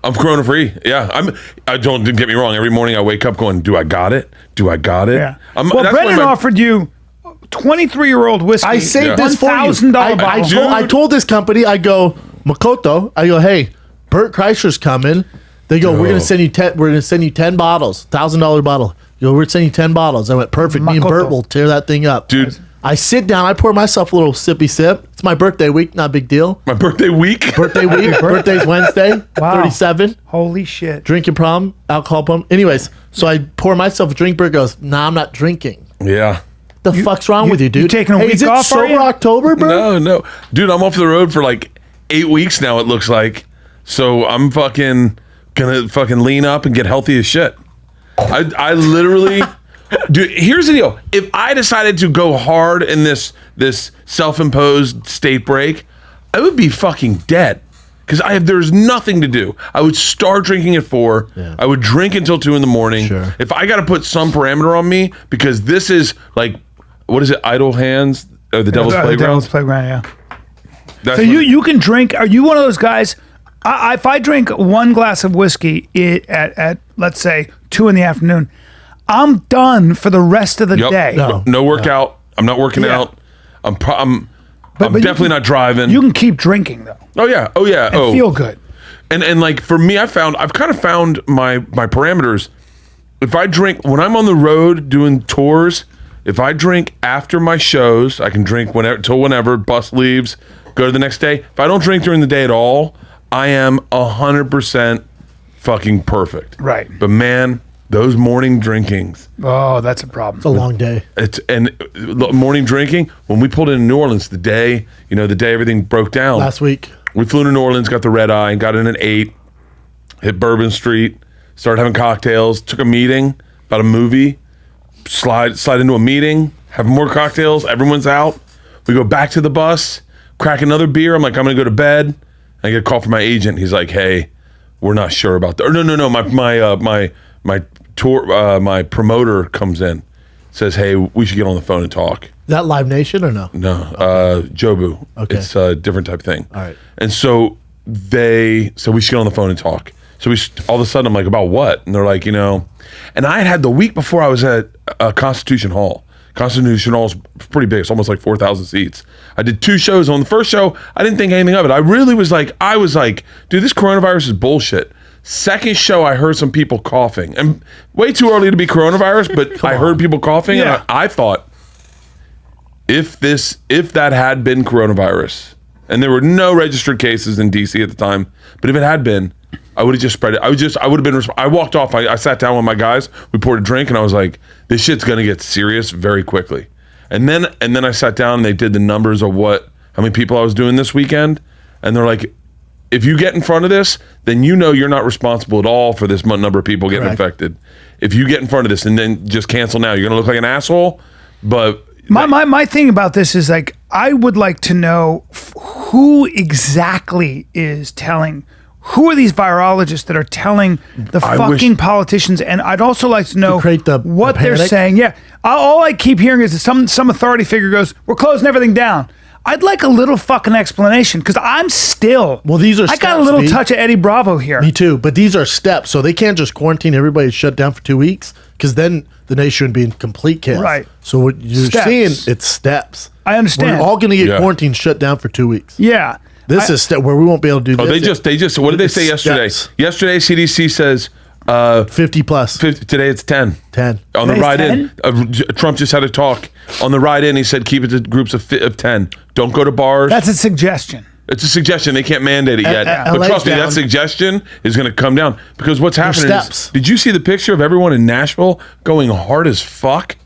I'm Corona free. Yeah, I don't get me wrong. Every morning I wake up going, "Do I got it? Do I got it?" Yeah. Well, Brendan offered you 23-year-old whiskey. I saved this for you. $1,000 bottle. I told this company, I go, Makoto, I go, hey, Bert Kreischer's coming. They go, we're gonna send you 10. We're gonna send you 10 bottles, $1,000 bottle. You go, we're sending you 10 bottles. I went, perfect. Me and Bert will tear that thing up, dude. I sit down. I pour myself a little sippy sip. It's my birthday week. Not a big deal. My birthday week. Birthday's Wednesday. Wow. 37. Holy shit. Drinking problem. Alcohol problem. Anyways, so I pour myself a drink. Bert goes, nah, I'm not drinking. Yeah. The fuck's wrong with you, dude? You taking a week is off? Is it sober October, bro? No. Dude, I'm off the road for like 8 weeks now, it looks like. So I'm fucking gonna fucking lean up and get healthy as shit. I literally... Dude, here's the deal. If I decided to go hard in this self-imposed state break, I would be fucking dead. Because there's nothing to do. I would start drinking at 4. Yeah. I would drink until 2 in the morning. Sure. If I got to put some parameter on me, because this is like, what is it? Idle hands or the Devil's Playground? Devil's Playground, yeah. That's so you can drink. Are you one of those guys? If I drink one glass of whiskey at let's say 2 in the afternoon, I'm done for the rest of the day. No workout. I'm not working out. I'm definitely not driving. You can keep drinking though. Oh yeah. And feel good. And like for me, I've kind of found my parameters. If I drink when I'm on the road doing tours, if I drink after my shows, I can drink whenever bus leaves, go to the next day. If I don't drink during the day at all, I am 100% fucking perfect. Right. But man, those morning drinkings. Oh, that's a problem. It's a long day. Morning drinking. When we pulled in New Orleans, the day everything broke down. Last week. We flew to New Orleans, got the red eye, got in at 8, hit Bourbon Street, started having cocktails, took a meeting about a movie, slide into a meeting, have more cocktails, everyone's out. We go back to the bus, crack another beer. I'm like, I'm gonna go to bed. I get a call from my agent. He's like, hey, we're not sure about that. Or no, my tour, my promoter comes in, says, hey, we should get on the phone and talk. Is that Live Nation or no? No, Jobu. Okay. It's a different type of thing. All right. And so we should get on the phone and talk. So all of a sudden I'm like, about what? And they're like, and I had the week before I was at Constitution Hall. Constitution Hall is pretty big. It's almost like 4,000 seats. I did 2 shows. On the first show, I didn't think anything of it. I was like, dude, this coronavirus is bullshit. Second show, I heard some people coughing. And way too early to be coronavirus, but I heard people coughing. Yeah. And I thought, if that had been coronavirus, and there were no registered cases in DC at the time, but if it had been, I would have just spread it. I would have been. I walked off. I sat down with my guys. We poured a drink, and I was like, "This shit's gonna get serious very quickly." And then I sat down, and they did the numbers of how many people I was doing this weekend, and they're like, "If you get in front of this, then you're not responsible at all for this number of people getting infected. If you get in front of this and then just cancel now, you're gonna look like an asshole." But my thing about this is like, I would like to know who exactly is telling. Who are these virologists that are telling the fucking politicians? And I'd also like to know what they're saying. Yeah. All I keep hearing is that some authority figure goes, we're closing everything down. I'd like a little fucking explanation because I'm still. Well, these are. I got a little touch of Eddie Bravo here. Me too. But these are steps, so they can't just quarantine everybody shut down for 2 weeks because then the nation would be in complete chaos. Right. So what you're seeing, it's steps. I understand. We're all going to get quarantined shut down for 2 weeks. Yeah. This is step where we won't be able to do this. They just. What did they say yesterday? Yesterday, CDC says 50 plus. 50, today it's 10. 10. On the ride in, Trump just had a talk. On the ride in, he said keep it to groups of 10. Don't go to bars. That's a suggestion. It's a suggestion. They can't mandate it yet. But trust me, that suggestion is going to come down. Because what's happening is, did you see the picture of everyone in Nashville going hard as fuck?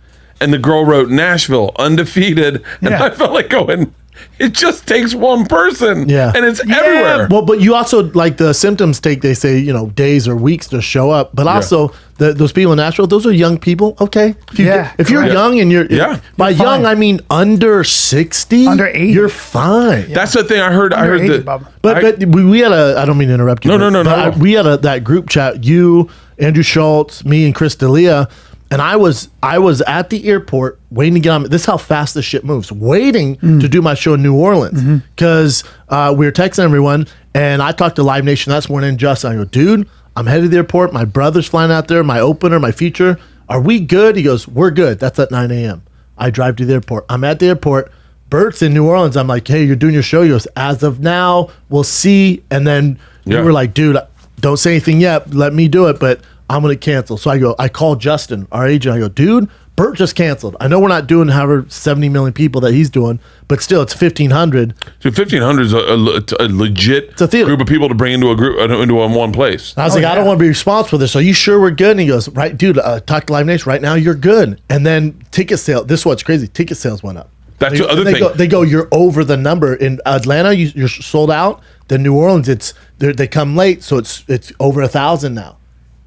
And the girl wrote, Nashville, undefeated. And I felt like going... It just takes one person, and it's everywhere. Well, but you also, like, the symptoms take, they say, days or weeks to show up. But also, those people in Nashville, those are young people. Okay, if you're young and you're by you're young, I mean under 60, under 80, you're fine. That's the thing I heard. I heard that. But we had I don't mean to interrupt you. No. We had that group chat. You, Andrew Schultz, me, and Chris D'Elia. And I was at the airport waiting to get on. This is how fast this shit moves. Waiting to do my show in New Orleans because we were texting everyone, And I talked to Live Nation that's morning, and Justin, I go, dude, I'm headed to the airport. My brother's flying out there, my opener, my feature. Are we good? He goes, we're good. That's at 9 a.m. I drive to the airport. I'm at the airport. Bert's in New Orleans. I'm like, hey, you're doing your show. He goes, as of now, we'll see. And then you were like, dude, don't say anything yet. Let me do it, but I'm going to cancel. So I call Justin, our agent. I go, dude, Bert just canceled. I know we're not doing however 70 million people that he's doing, but still, it's 1,500. So 1,500 is a legit group of people to bring into one place. I was I don't want to be responsible for this. Are you sure we're good? And he goes, right, dude, talk to Live Nation. Right now, you're good. And then ticket sales, this is what's crazy. Ticket sales went up. That's the other thing. They go, you're over the number. In Atlanta, you're sold out. Then New Orleans, they come late, so it's over 1,000 now.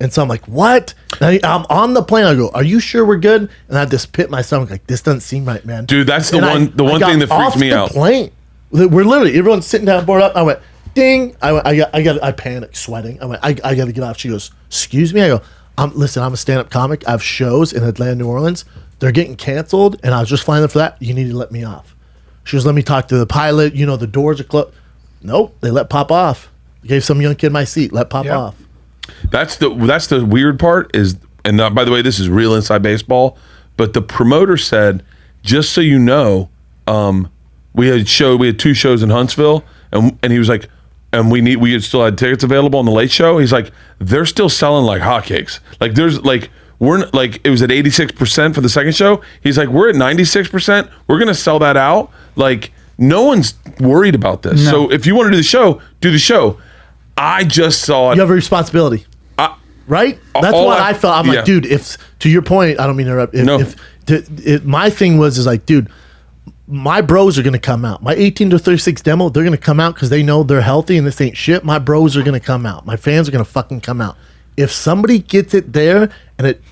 And so I'm like, what? And I'm on the plane. I go, are you sure we're good? And I just pit my stomach like, this doesn't seem right, man. Dude, that's the one thing that freaks me out. Plane. We're literally, everyone's sitting down, board up. I went, ding. I panicked, sweating. I went, I got to get off. She goes, excuse me? I go, listen, I'm a stand-up comic. I have shows in Atlanta, New Orleans. They're getting canceled, and I was just flying there for that. You need to let me off. She goes, let me talk to the pilot. You know, the doors are closed. Nope, they let Pop off. Gave some young kid my seat. Let Pop off. That's the weird part is, and by the way, this is real inside baseball. But the promoter said, just so you know, we had 2 shows in Huntsville, and he was like, and we still had tickets available on the late show. He's like, they're still selling like hotcakes. Like there's like it was at 86% for the second show. He's like, we're at 96%. We're gonna sell that out. Like no one's worried about this. No. So if you want to do the show. I just saw it. You have a responsibility, right? That's what I felt. I'm like, dude, if to your point, I don't mean to interrupt. My thing was like, dude, my bros are going to come out. My 18 to 36 demo, they're going to come out because they know they're healthy and this ain't shit. My bros are going to come out. My fans are going to fucking come out. If somebody gets it there and it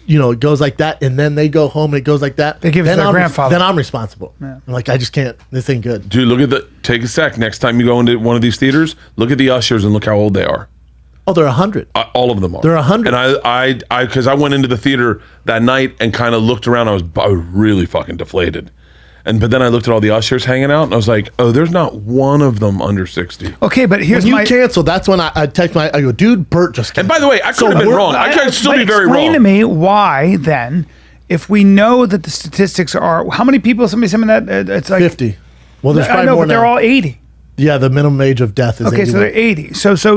goes like that, and then they go home and it goes like that, they give it to their grandfather. Then I'm responsible. Yeah. I'm like, I just can't. This ain't good. Dude, take a sec. Next time you go into one of these theaters, look at the ushers and look how old they are. Oh, they're 100. All of them are. They're 100. And because I went into the theater that night and kind of looked around, I was really fucking deflated. But then I looked at all the ushers hanging out, and I was like, "Oh, there's not one of them under 60." Okay, but here's when you cancel. That's when I text I go, "Dude, Bert just canceled." And by the way, I could have been wrong. I could still be very wrong. Explain to me why then, if we know that the statistics are how many people? Somebody that it's like 50. Well, there's probably more. But they're all 80. Yeah, the minimum age of death is 81. So they're 80.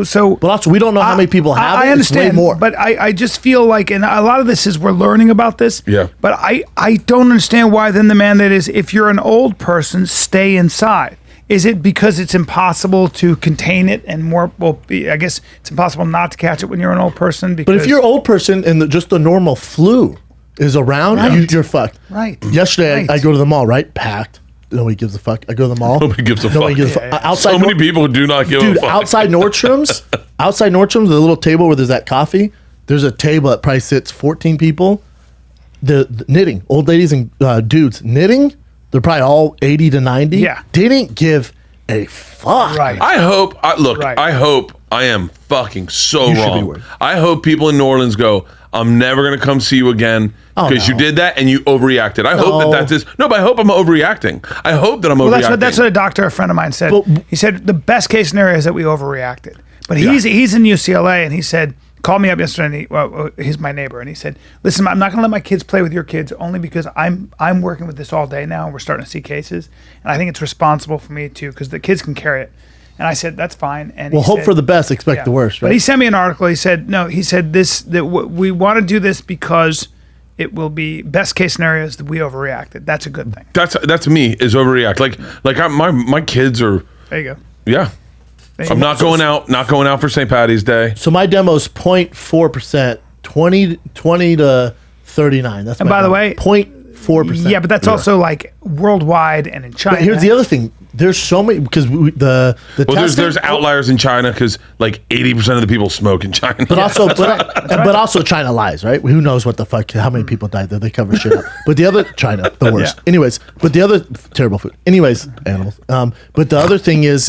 So. But also, we don't know how many people have it. I understand, it's way more. but I just feel like, and a lot of this is we're learning about this. Yeah. But I don't understand why then the mandate is if you're an old person, stay inside. Is it because it's impossible to contain it and more? Well, I guess it's impossible not to catch it when you're an old person. Because, but if you're an old person and just the normal flu is around, you're fucked. Right. Yesterday, I go to the mall, right? Packed. Nobody gives a fuck. I go to the mall. Nobody gives a fuck. Outside so many people do not give a fuck. Outside Nordstrom's, the little table where there's that coffee, there's a table that probably sits 14 people. The knitting, old ladies and dudes knitting, they're probably all 80 to 90. Yeah. Didn't give a fuck. Right. I hope, I hope I am fucking so wrong. I hope people in New Orleans go, I'm never going to come see you again because you did that and you overreacted. I hope that's this. No, but I hope I'm overreacting. I hope that I'm overreacting. That's what a doctor, a friend of mine said. He said the best case scenario is that we overreacted. But he's in UCLA and he said, called me up yesterday and he's my neighbor and he said, listen, I'm not going to let my kids play with your kids only because I'm working with this all day now and we're starting to see cases. And I think it's responsible for me too because the kids can carry it. And I said, that's fine. And hope for the best, expect the worst, right? But he sent me an article. He said, we want to do this because it will be best case scenario is that we overreacted. That's a good thing. That's me is overreact. My kids are. There you go. Yeah. I'm not going out for St. Patty's Day. So my demo is 0.4%, 20 to 39. That's by the way, 0.4%. Yeah, but that's also like worldwide and in China. But here's the other thing. There's so many because the there's outliers in China because like 80% of the people smoke in China. But also China lies, right? Who knows what the fuck? How many people died there? They cover shit up. But the other China, the worst. Yeah. Anyways, but the other terrible food. Anyways, animals. But the other thing is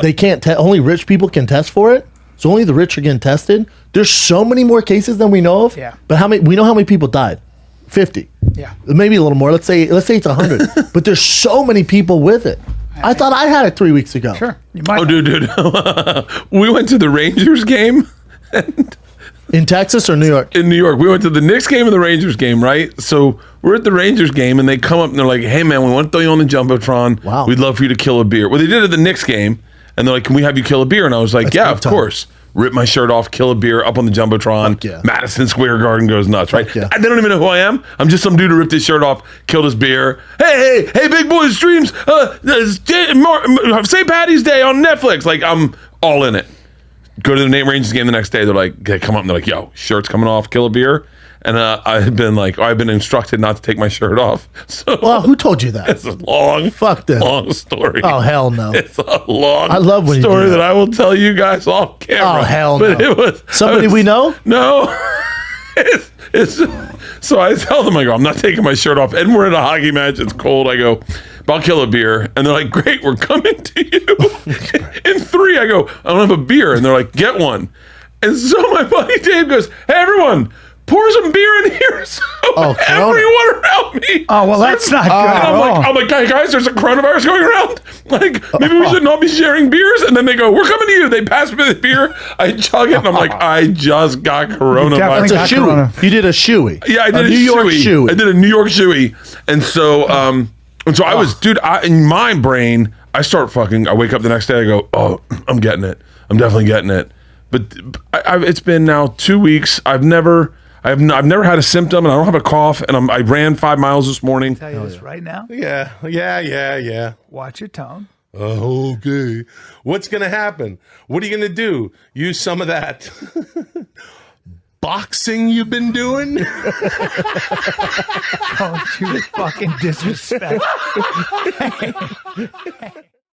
they can't only rich people can test for it. So only the rich are getting tested. There's so many more cases than we know of. Yeah. But we know how many people died. 50. Yeah. Maybe a little more. Let's say it's 100. But there's so many people with it. I thought I had it 3 weeks ago. Sure. You might. Oh, dude. We went to the Rangers game In Texas or New York? in New York. We went to the Knicks game and the Rangers game, right? So we're at the Rangers game, and they come up and they're like, "Hey, man, we want to throw you on the jumbotron. Wow. We'd love for you to kill a beer." Well, they did it at the Knicks game, and they're like, "Can we have you kill a beer?" And I was like, That's "Yeah, big of time. course." Rip my shirt off, kill a beer up on the jumbotron. Fuck yeah. Madison Square Garden goes nuts, right? yeah. They don't even know who I am. I'm just some dude who ripped his shirt off, killed his beer. Hey, big boys streams. St. Patty's Day on Netflix. Like, I'm all in it. Go to the Nate Rangers game the next day. They're like, they come up and they're like, "Yo, shirt's coming off, kill a beer." And I've been instructed not to take my shirt off. So Well, who told you that? it's a long, Fuck that. long story. Oh, hell no. It's a long I love when you do story that. that I will tell you guys off camera. Oh, hell but no. It was Somebody we know? No. it's so I tell them, I go, "I'm not taking my shirt off." And we're at a hockey match. It's cold. I go, "But I'll kill a beer." And they're like, "Great, we're coming to you." In 3, I go, "I don't have a beer." And they're like, "Get one." And so my buddy Dave goes, "Hey, everyone, pour some beer in here." So Corona. everyone around me. Oh, well, that's not good at And all. I'm like, "Hey, guys, there's a coronavirus going around. Like, maybe we should not be sharing beers." And then they go, "We're coming to you." They pass me the beer. I chug it, and I'm like, I just got coronavirus. definitely got Shoey. Corona. You did a shoey. Yeah, I did a New York shoey. shoey. I did a New York shoey. And so, I was, dude, in my brain, I wake up the next day, I go, "Oh, I'm getting it. I'm definitely getting it." But it's been now 2 weeks. I've never had a symptom, and I don't have a cough, and I ran 5 miles this morning. Tell you this right now. Yeah. Watch your tone. Okay. What's going to happen? What are you going to do? Use some of that boxing you've been doing? Don't you fucking disrespect.